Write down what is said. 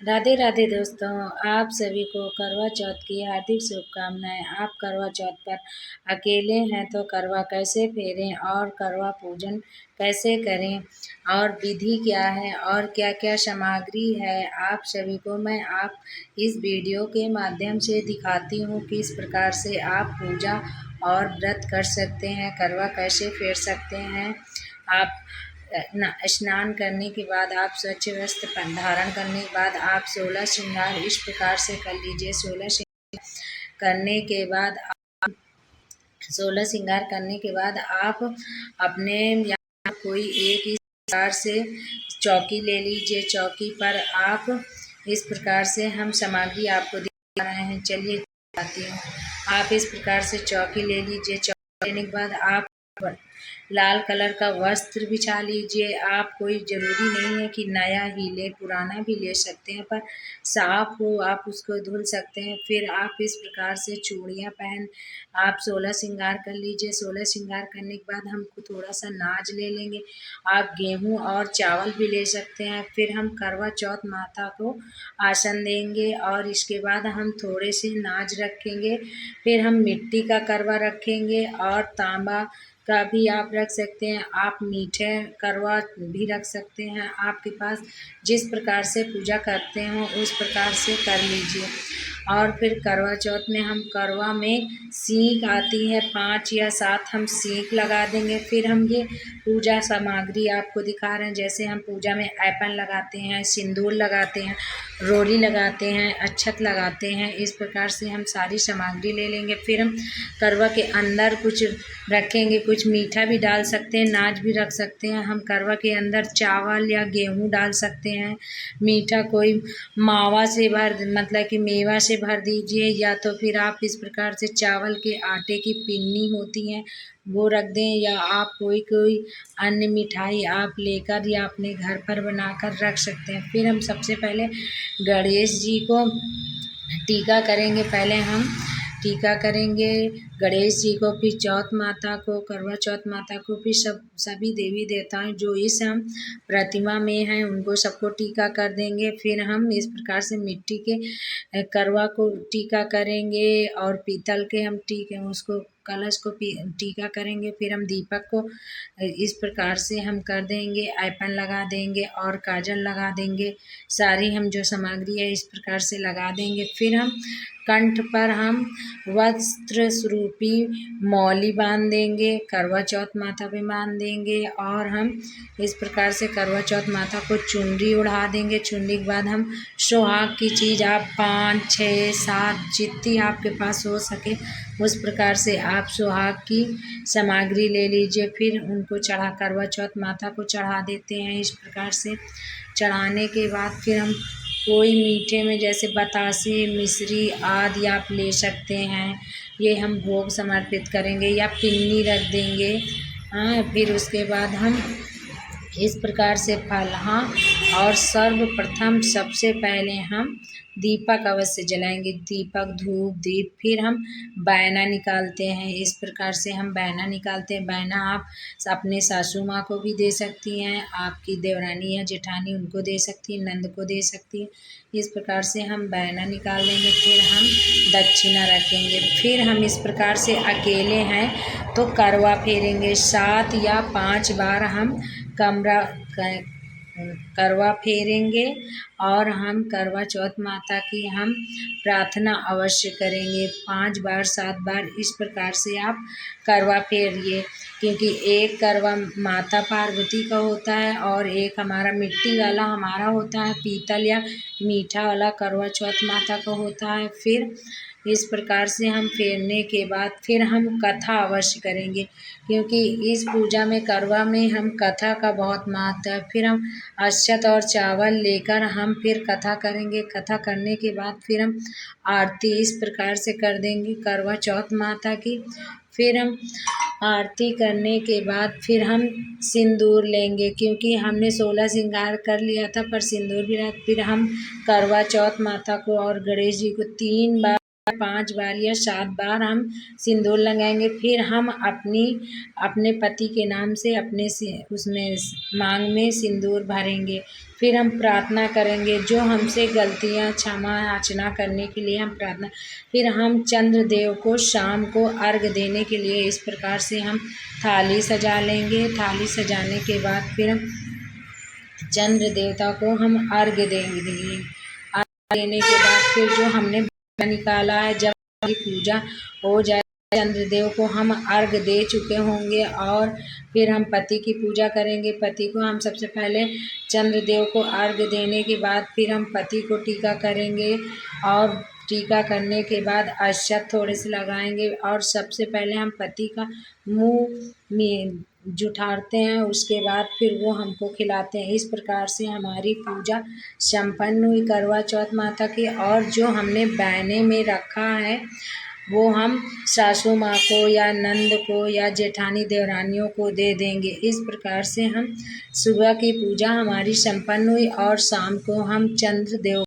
राधे राधे दोस्तों, आप सभी को करवा चौथ की हार्दिक शुभकामनाएं। आप करवा चौथ पर अकेले हैं तो करवा कैसे फेरें और करवा पूजन कैसे करें और विधि क्या है और क्या क्या सामग्री है, आप सभी को मैं इस वीडियो के माध्यम से दिखाती हूँ किस प्रकार से आप पूजा और व्रत कर सकते हैं, करवा कैसे फेर सकते हैं। आप स्नान करने के बाद आप स्वच्छ वस्त्र धारण करने के बाद आप 16 श्रृंगार इस प्रकार से कर लीजिए। 16 श्रृंगार करने के बाद आप अपने यहाँ कोई एक इस प्रकार से चौकी ले लीजिए। चौकी पर आप इस प्रकार से हम सामग्री आपको दिखा रहे हैं, चलिए दिखाती हूँ। आप इस प्रकार से चौकी ले लीजिए। चौकी लेने के बाद आप लाल कलर का वस्त्र बिछा लीजिए। आप कोई ज़रूरी नहीं है कि नया ही ले, पुराना भी ले सकते हैं, पर साफ हो आप उसको धुल सकते हैं। फिर आप इस प्रकार से चूड़ियाँ पहन आप 16 श्रृंगार कर लीजिए। 16 श्रृंगार करने के बाद हमको थोड़ा सा नाज ले लेंगे। आप गेहूँ और चावल भी ले सकते हैं। फिर हम करवा चौथ माता को आसन देंगे और इसके बाद हम थोड़े से नाज रखेंगे। फिर हम मिट्टी का करवा रखेंगे और तांबा का भी आप रख सकते हैं। आप मीठे करवा भी रख सकते हैं। आपके पास जिस प्रकार से पूजा करते हो उस प्रकार से कर लीजिए। और फिर करवा चौथ में हम करवा में सीख आती है 5 या 7 हम सीख लगा देंगे। फिर हम ये पूजा सामग्री आपको दिखा रहे हैं, जैसे हम पूजा में ऐपन लगाते हैं, सिंदूर लगाते हैं, रोली लगाते हैं, अक्षत लगाते हैं। इस प्रकार से हम सारी सामग्री ले लेंगे। फिर हम करवा के अंदर कुछ रखेंगे, कुछ मीठा भी डाल सकते हैं, नाज भी रख सकते हैं। हम करवा के अंदर चावल या गेहूँ डाल सकते हैं। मीठा कोई मावा से मतलब कि मेवा से भर दीजिए, या तो फिर आप इस प्रकार से चावल के आटे की पिन्नी होती हैं वो रख दें, या आप कोई अन्य मिठाई आप लेकर या अपने घर पर बनाकर रख सकते हैं। फिर हम सबसे पहले गणेश जी को टीका करेंगे। पहले हम टीका करेंगे गणेश जी को, फिर चौथ माता को, करवा चौथ माता को, फिर सभी देवी देवताएं जो इस हम प्रतिमा में हैं उनको सबको टीका कर देंगे। फिर हम इस प्रकार से मिट्टी के करवा को टीका करेंगे और पीतल के हम उसको कलश को टीका करेंगे। फिर हम दीपक को इस प्रकार से हम कर देंगे, ऐपन लगा देंगे और काजल लगा देंगे। सारी हम जो सामग्री है इस प्रकार से लगा देंगे। फिर हम कंठ पर हम वस्त्र स्वरूपी मौली बांध देंगे, करवा चौथ माता पे बांध देंगे। और हम इस प्रकार से करवा चौथ माता को चुनरी उड़ा देंगे। चुनरी के बाद हम सुहाग की चीज़ आप 5, 6, 7 जितनी आपके पास हो सके उस प्रकार से आप सुहाग की सामग्री ले लीजिए। फिर उनको करवा चौथ माता को चढ़ा देते हैं। इस प्रकार से चढ़ाने के बाद फिर हम कोई मीठे में जैसे बतासे, मिश्री आदि आप ले सकते हैं। ये हम भोग समर्पित करेंगे या पिन्नी रख देंगे। फिर उसके बाद हम इस प्रकार से और सर्वप्रथम सबसे पहले हम दीपक अवश्य जलाएंगे, दीपक, धूप, दीप। फिर हम बैना निकालते हैं। इस प्रकार से हम बैना निकालते हैं। बैना आप अपने सासू माँ को भी दे सकती हैं, आपकी देवरानी या जेठानी उनको दे सकती हैं, नंद को दे सकती हैं। इस प्रकार से हम बैना निकाल लेंगे। फिर हम दक्षिणा रखेंगे। फिर हम इस प्रकार से अकेले हैं तो करवा फेरेंगे। 7 या 5 बार हम करवा फेरेंगे और हम करवा चौथ माता की हम प्रार्थना अवश्य करेंगे। 5 बार 7 बार इस प्रकार से आप करवा फेरिए, क्योंकि एक करवा माता पार्वती का होता है और एक हमारा मिट्टी वाला हमारा होता है, पीतल या मीठा वाला करवा चौथ माता का होता है। फिर इस प्रकार से हम फेरने के बाद फिर हम कथा अवश्य करेंगे, क्योंकि इस पूजा में करवा में हम कथा का बहुत महत्व है। फिर हम अक्षत और चावल लेकर हम फिर कथा करेंगे। कथा करने के बाद फिर हम आरती इस प्रकार से कर देंगे करवा चौथ माता की। फिर हम आरती करने के बाद फिर हम सिंदूर लेंगे, क्योंकि हमने 16 श्रृंगार कर लिया था पर सिंदूर भी फिर हम करवा चौथ माता को और गणेश जी को 3 बार 5 बार या 7 बार हम सिंदूर लगाएंगे। फिर हम अपने पति के नाम से अपने उसमें मांग में सिंदूर भरेंगे। फिर हम प्रार्थना करेंगे, जो हमसे गलतियां क्षमा याचना करने के लिए हम प्रार्थना। फिर हम चंद्रदेव को शाम को अर्घ देने के लिए इस प्रकार से हम थाली सजा लेंगे। थाली सजाने के बाद फिर हम चंद्र देवता को हम अर्घ देंगे। अर्घ देने के बाद फिर जो हमने निकाला है, जब हमारी पूजा हो जाए, चंद्रदेव को हम अर्घ दे चुके होंगे और फिर हम पति की पूजा करेंगे। पति को हम सबसे पहले चंद्रदेव को अर्घ देने के बाद फिर हम पति को टीका करेंगे और टीका करने के बाद अक्षत थोड़े से लगाएंगे और सबसे पहले हम पति का मुंह में जुठारते हैं, उसके बाद फिर वो हमको खिलाते हैं। इस प्रकार से हमारी पूजा संपन्न हुई करवा चौथ माता की। और जो हमने बहने में रखा है वो हम सासू माँ को या नंद को या जेठानी देवरानियों को दे देंगे। इस प्रकार से हम सुबह की पूजा हमारी संपन्न हुई और शाम को हम चंद्रदेव